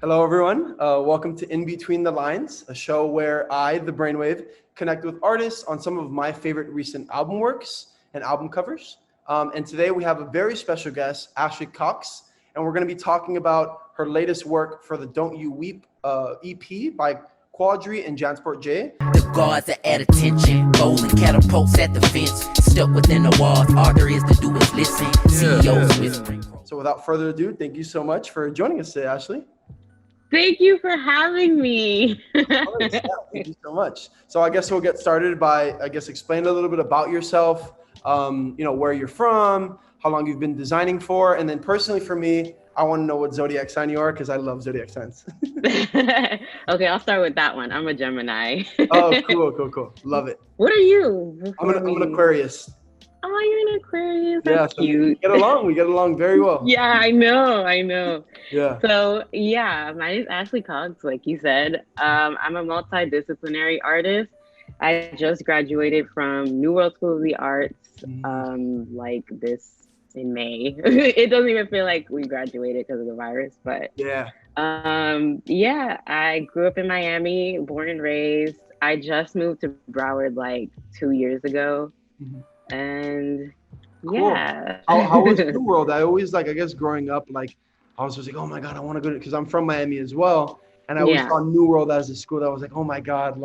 Hello, everyone. Welcome to In Between the Lines, a show where I, the Brainwave, connect with artists on some of my favorite recent album works and album covers. And today we have a very special guest, Ashley Cox, and we're going to be talking about her latest work for the Don't You Weep EP by Quadry and Jansport J. The guards are at attention, bowling catapults at the fence, stuck within the walls. All there is to do is listen. CEOs whispering. So without further ado, thank you so much for joining us today, Ashley. Thank you for having me. Yeah, thank you so much. So I guess we'll get started by, explain a little bit about yourself, where you're from, how long you've been designing for, and then personally for me, I want to know what zodiac sign you are because I love zodiac signs. Okay, I'll start with that one. I'm a Gemini. Oh, cool. Love it. What are you? I'm an Aquarius. Oh, you're an Aquarius. Yeah, That's so cute. we get along very well. Yeah, I know. Yeah. So yeah, my name is Ashley Cox, like you said. I'm a multidisciplinary artist. I just graduated from New World School of the Arts, like this in May. It doesn't even feel like we graduated because of the virus, but yeah. I grew up in Miami, born and raised. I just moved to Broward like 2 years ago. Mm-hmm. And Cool. yeah. How was New World? I always growing up, I was just like, oh my God, I want to go to, because I'm from Miami as well. And I always saw New World as a school that was like, oh my God,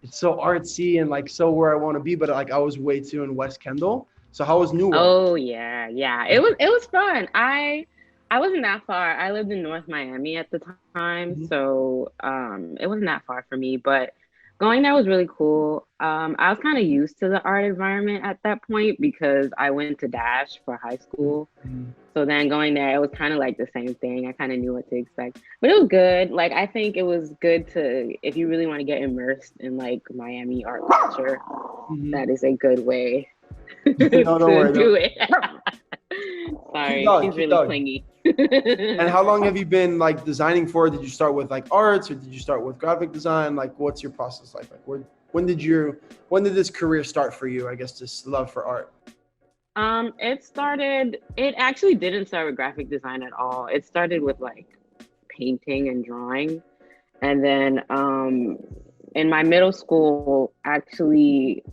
it's so artsy and so where I want to be. But I was way too in West Kendall. So how was New World? Oh yeah. It was fun. I wasn't that far. I lived in North Miami at the time. So it wasn't that far for me, but going there was really cool. I was kind of used to the art environment at that point because I went to Dash for high school. So then going there, it was kind of like the same thing. I kind of knew what to expect, but it was good. I think it was good if you really want to get immersed in Miami art culture, that is a good way to do it. Sorry, she's really clingy. And how long have you been designing for? Did you start with arts or did you start with graphic design? What's your process like? When did this career start for you? I guess this love for art. It actually didn't start with graphic design at all. It started with painting and drawing. And then in my middle school actually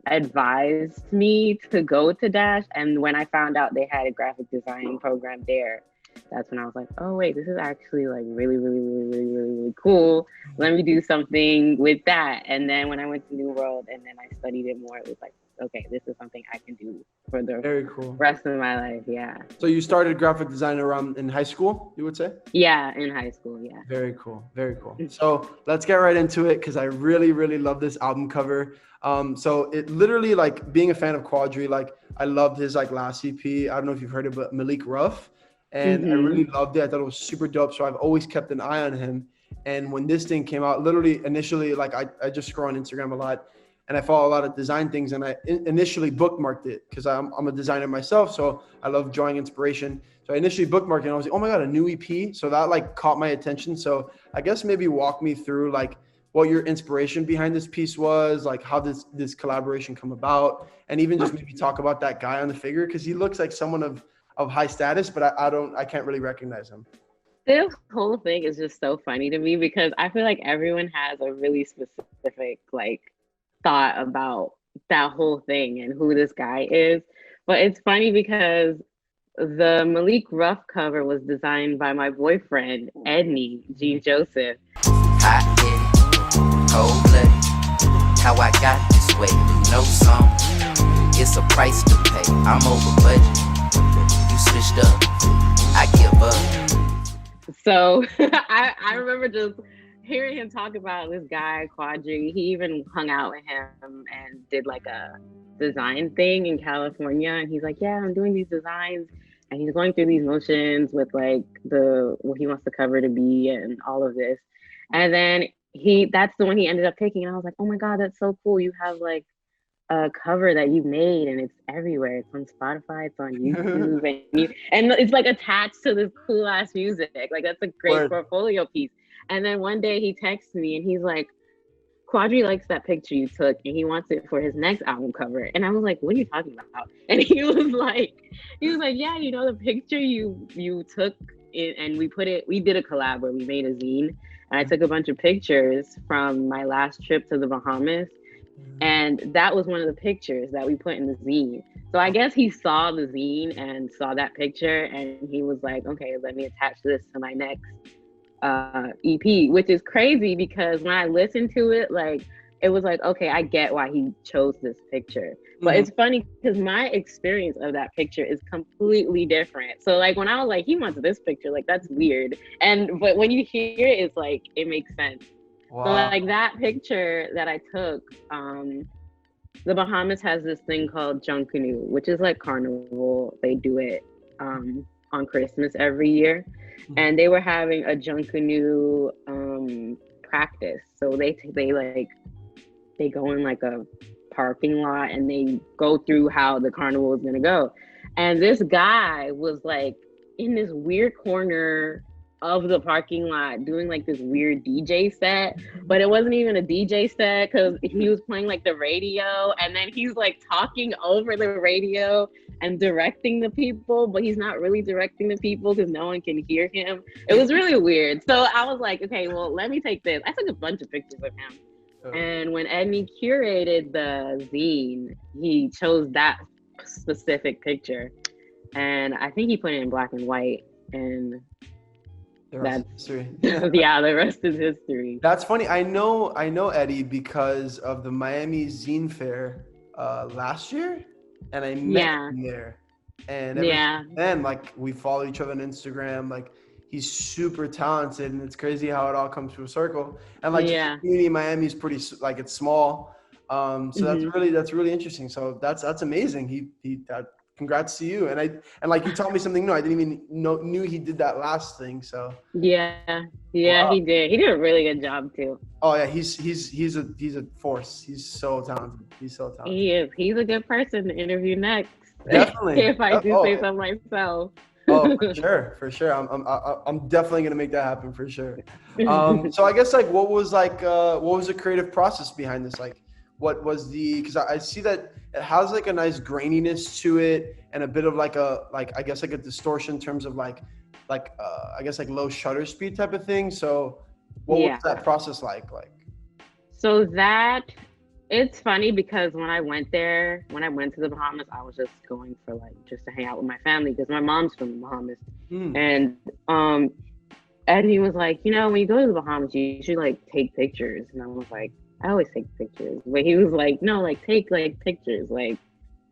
advised me to go to Dash. And when I found out they had a graphic design program there, that's when I was like, oh wait, this is actually really cool. Let me do something with that. And then when I went to New World and then I studied it more, it was like, okay, this is something I can do for the rest of my life. Yeah. So you started graphic design around in high school, you would say? Yeah, in high school, yeah. Very cool. So let's get right into it because I really love this album cover. So it literally being a fan of Quadry, I loved his last EP. I don't know if you've heard it, but Malik Ruff. And I really loved it. I thought it was super dope. So I've always kept an eye on him. And when this thing came out, literally initially, I just scroll on Instagram a lot and I follow a lot of design things. And I initially bookmarked it because I'm a designer myself. So I love drawing inspiration. So I initially bookmarked it and I was like, oh my God, a new EP. So that caught my attention. So I guess maybe walk me through what your inspiration behind this piece was, how this collaboration come about. And even just maybe talk about that guy on the figure because he looks like someone of high status, but I can't really recognize him. This whole thing is just so funny to me because I feel like everyone has a really specific thought about that whole thing and who this guy is. But it's funny because the Malik Ruff cover was designed by my boyfriend, Edney G. Joseph. Hot-headed, cold-blooded, how I got this way, no song. It's a price to pay, I'm over budget. Switched up, I give up. So I remember just hearing him talk about this guy, Quadry. He even hung out with him and did a design thing in California. And he's like, yeah, I'm doing these designs. And he's going through these motions with what he wants the cover to be and all of this. And then that's the one he ended up picking. And I was like, oh my God, that's so cool. You have a cover that you made and it's everywhere. It's on Spotify, it's on YouTube, and it's attached to this cool ass music. That's a great portfolio piece. And then one day he texts me and he's like, Quadry likes that picture you took and he wants it for his next album cover. And I was like, what are you talking about? And he was like, yeah, the picture you took and we did a collab where we made a zine, and I took a bunch of pictures from my last trip to the Bahamas, and that was one of the pictures that we put in the zine. So I guess he saw the zine and saw that picture, and he was like, okay, let me attach this to my next EP, which is crazy because when I listened to it, like, it was like, okay, I get why he chose this picture. But it's funny because my experience of that picture is completely different. So like when I was like, he wants this picture, like that's weird. But when you hear it, it's like, it makes sense. Wow. So like that picture that I took, the Bahamas has this thing called Junkanoo, which is like carnival. They do it on Christmas every year. And they were having a Junkanoo practice. So they go in like a parking lot and they go through how the carnival is gonna go. And this guy was like in this weird corner of the parking lot doing like this weird DJ set, but it wasn't even a DJ set because he was playing like the radio, and then he's like talking over the radio and directing the people, but he's not really directing the people because no one can hear him. It was really weird. So I was like, okay, well, let me take this. I took a bunch of pictures of him. And when Edney curated the zine, he chose that specific picture. And I think he put it in black and white. And that's history. Yeah, the rest is history. That's funny. I know Eddie because of the Miami Zine Fair last year. And I met him there. And then, like, we follow each other on Instagram. Like, he's super talented, and it's crazy how it all comes to a circle. And like the community in Miami is pretty, like, it's small. So that's really interesting. So that's amazing. Congrats to you. And like you taught me something new. I didn't even knew he did that last thing. So wow. He did. He did a really good job too. Oh yeah, he's a force. He's so talented. He is. He's a good person to interview next. Definitely. If I do say so myself. Oh, for sure. I'm definitely gonna make that happen for sure. So I guess, like, what was the creative process behind this? Like, what was because I see that it has like a nice graininess to it and a bit of like I guess like a distortion in terms of like I guess like low shutter speed type of thing. So what was that process like? So that, it's funny because when I went to the Bahamas, I was just going for just to hang out with my family because my mom's from the Bahamas. And Eddie was like, when you go to the Bahamas, you should like take pictures. And I was like, I always take pictures. But he was like, no, like take like pictures,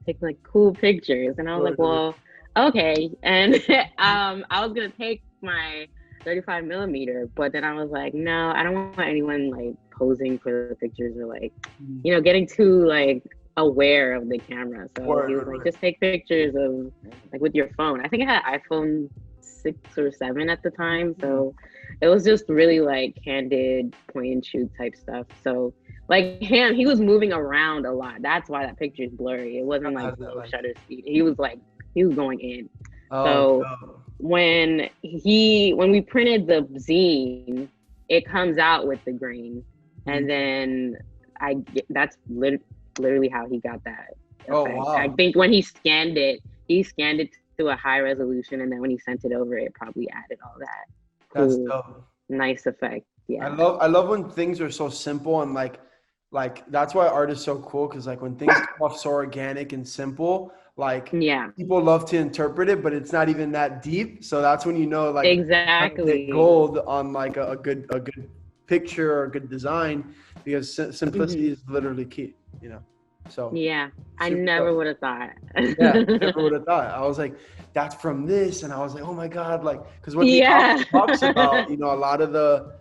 take like cool pictures. And I was like, well, okay. And I was gonna take my 35 millimeter, but then I was like, no, I don't want anyone like posing for the pictures or like, getting too like aware of the camera. So he was like, just take pictures of like with your phone. I think I had iPhone 6 or 7 at the time. So it was just really like candid point and shoot type stuff. So like he was moving around a lot. That's why that picture is blurry. It wasn't like low shutter speed. He was going in. When we printed the zine, it comes out with the grain. And then that's literally how he got that effect. Oh, wow. I think when he scanned it to a high resolution, and then when he sent it over, it probably added all that. That's dope. Nice effect. Yeah. I love when things are so simple and like that's why art is so cool, because like when things come off so organic and simple, like people love to interpret it, but it's not even that deep. So that's when like exactly gold on like a good picture or a good design, because simplicity is literally key, So I never would have thought. Never would have thought. I was like, that's from this, and I was like, oh my god, like, because what he talks about, a lot of the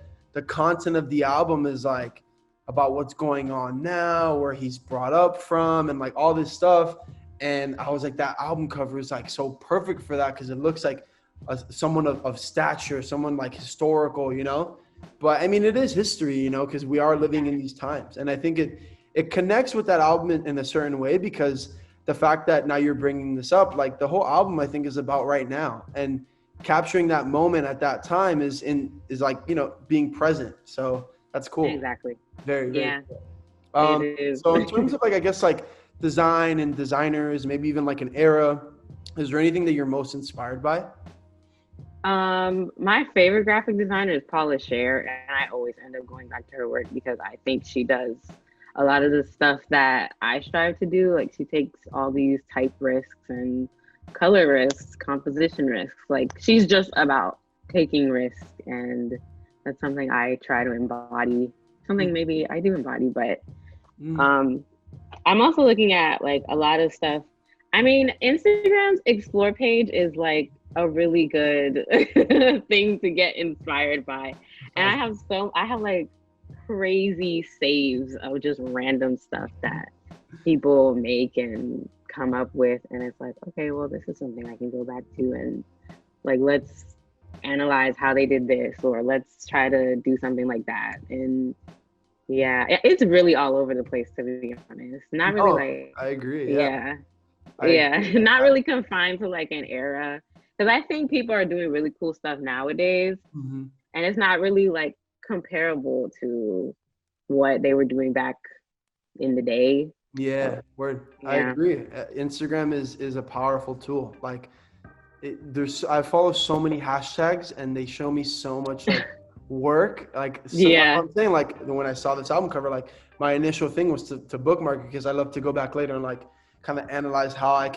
content of the album is like about what's going on now, where he's brought up from, and like all this stuff. And I was like, that album cover is like so perfect for that, because it looks like someone of stature, someone like historical, But I mean, it is history, because we are living in these times, and I think it connects with that album in a certain way, because the fact that now you're bringing this up, like the whole album, I think, is about right now, and capturing that moment at that time is like, being present. So that's cool. Exactly. Very, very cool. It is. So in terms of like, I guess like design and designers, maybe even like an era, is there anything that you're most inspired by? My favorite graphic designer is Paula Scher, and I always end up going back to her work because I think she does a lot of the stuff that I strive to do. Like she takes all these type risks and color risks, composition risks. Like she's just about taking risks, and that's something I try to embody. Something maybe I do embody, but I'm also looking at like a lot of stuff. I mean, Instagram's explore page is like a really good thing to get inspired by. And I have like crazy saves of just random stuff that people make and come up with. And it's like, okay, well, this is something I can go back to and like, let's analyze how they did this, or let's try to do something like that. And yeah, it's really all over the place, to be honest. Not really I agree. Yeah. Not really confined to like an era. Because I think people are doing really cool stuff nowadays, and it's not really like comparable to what they were doing back in the day. Yeah, word. Yeah. I agree. Instagram is a powerful tool. Like, I follow so many hashtags, and they show me so much like work. Like, I'm saying, like when I saw this album cover, like my initial thing was to bookmark it because I love to go back later and like kind of analyze how I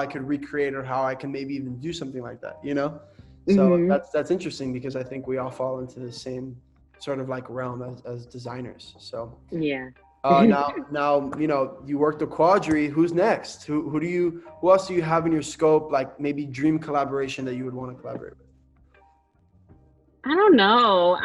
could recreate, or how I can maybe even do something like that, you know? So that's interesting because I think we all fall into the same sort of like realm as designers. So now you know, you worked with Quadry. Who's next? Who else do you have in your scope, like maybe dream collaboration that you would want to collaborate with? I don't know.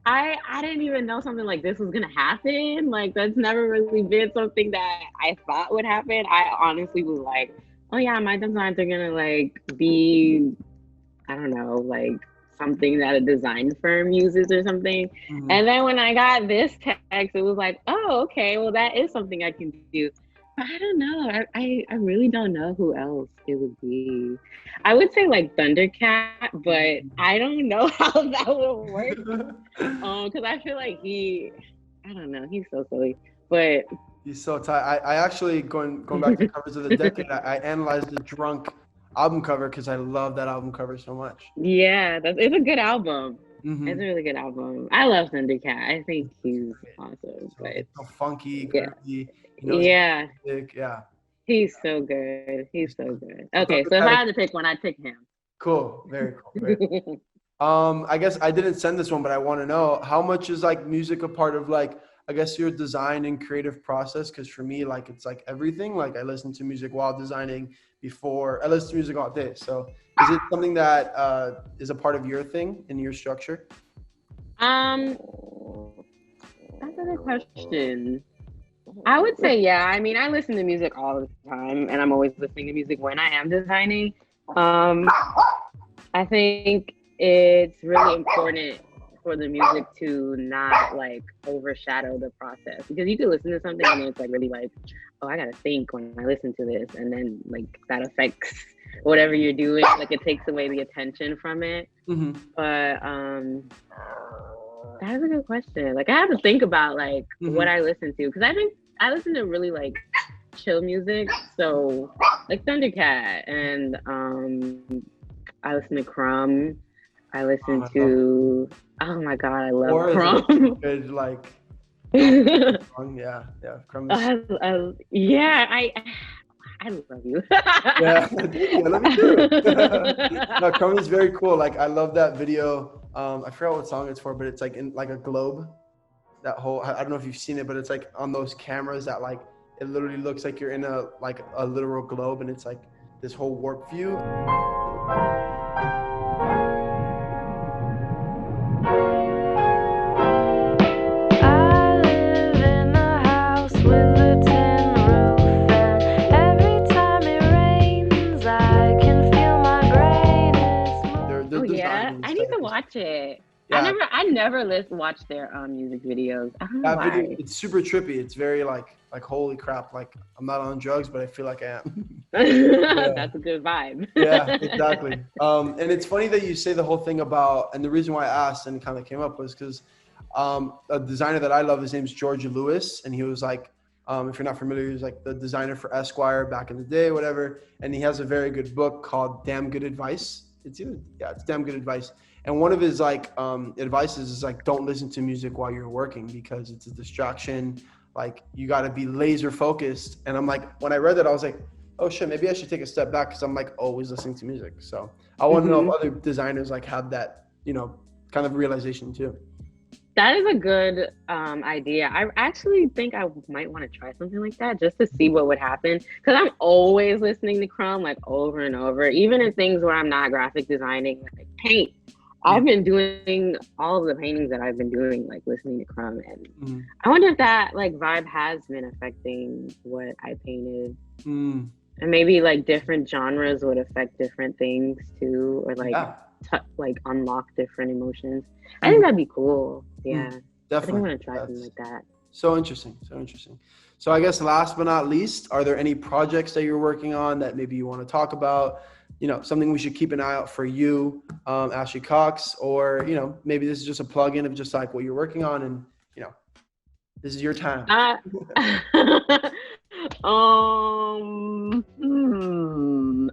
I didn't even know something like this was gonna happen. Like that's never really been something that I thought would happen. I honestly was like, oh yeah, my designs are gonna like be, I don't know, like something that a design firm uses or something. And then when I got this text, it was like, oh, okay, well that is something I can do. But I don't know. I really don't know who else it would be. I would say like Thundercat, but I don't know how that would work. Because I feel like I don't know, he's so silly. But he's so tight. I actually going back to covers of the decade. I analyzed the Drunk album cover because I love that album cover so much. Yeah, it's a good album. It's a really good album. I love Thundercat. I think he's awesome. But it's so funky, groovy. Yeah. Yeah. He's so good. He's so good. Okay, so if I had to pick one, I'd pick him. Cool. Very cool. Very cool. I guess I didn't send this one, but I want to know how much is like music a part of like, I guess your design and creative process? Because for me, like it's like everything. Like I listen to music while designing, before I listen to music all day. So is it something that is a part of your thing in your structure? That's a good question. I would say, yeah. I mean, I listen to music all the time, and I'm always listening to music when I am designing. I think it's really important for the music to not like overshadow the process, because you can listen to something and it's like really like, oh, I gotta think when I listen to this, and then like that affects whatever you're doing. Like it takes away the attention from it. But that's a good question. Like I have to think about like what I listen to, because I think I listen to really like chill music. So like Thundercat, and I listen to Crumb. I listen to, oh my God, I love Crumb. Good, like, yeah, Crumb is... yeah, I love you. Yeah, I love you too. No, Crumb is very cool. Like, I love that video. I forgot what song it's for, but it's like in like a globe. That whole, I don't know if you've seen it, but it's like on those cameras that like, it literally looks like you're in a literal globe, and it's like this whole warp view. Watch it. Yeah. I never watched their music videos. I don't know why. Video, it's super trippy. It's very like holy crap, like I'm not on drugs, but I feel like I am. Yeah. That's a good vibe. Yeah, exactly. And it's funny that you say the whole thing about, and the reason why I asked and kind of came up was because a designer that I love, his name's George Lewis, and he was like, if you're not familiar, he was like the designer for Esquire back in the day, whatever. And he has a very good book called Damn Good Advice. it's damn good advice. And one of his like advices is like, don't listen to music while you're working because it's a distraction. Like you got to be laser focused. And I'm like, when I read that, I was like, oh shit, maybe I should take a step back because I'm like always listening to music. So I want to know if other designers like have that, kind of realization too. That is a good idea. I actually think I might want to try something like that just to see what would happen. Because I'm always listening to Crumb like over and over, even in things where I'm not graphic designing, like paint. I've been doing all of the paintings that I've been doing, like listening to Crumb. And I wonder if that like vibe has been affecting what I painted. And maybe like different genres would affect different things too, or like like unlock different emotions. I think that'd be cool. Yeah, definitely. I think I'm gonna try something like that. So interesting. So I guess last but not least, are there any projects that you're working on that maybe you want to talk about? Something we should keep an eye out for you, Ashley Cox, or maybe this is just a plug-in of just like what you're working on, and this is your time. I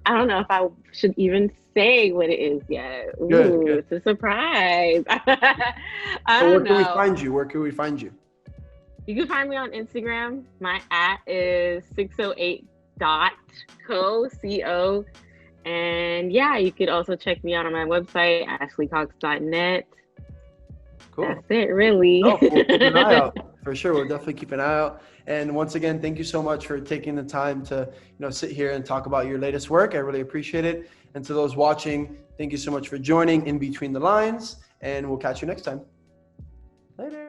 don't know if I should even say what it is yet. Good. It's a surprise. Where can we find you? You can find me on Instagram. My @ is 608.co. And yeah, you could also check me out on my website, ashleycox.net. Cool. That's it, really. We'll keep an eye out. For sure, we'll definitely keep an eye out. And once again, thank you so much for taking the time to, sit here and talk about your latest work. I really appreciate it. And to those watching, thank you so much for joining In Between the Lines, and we'll catch you next time. Later.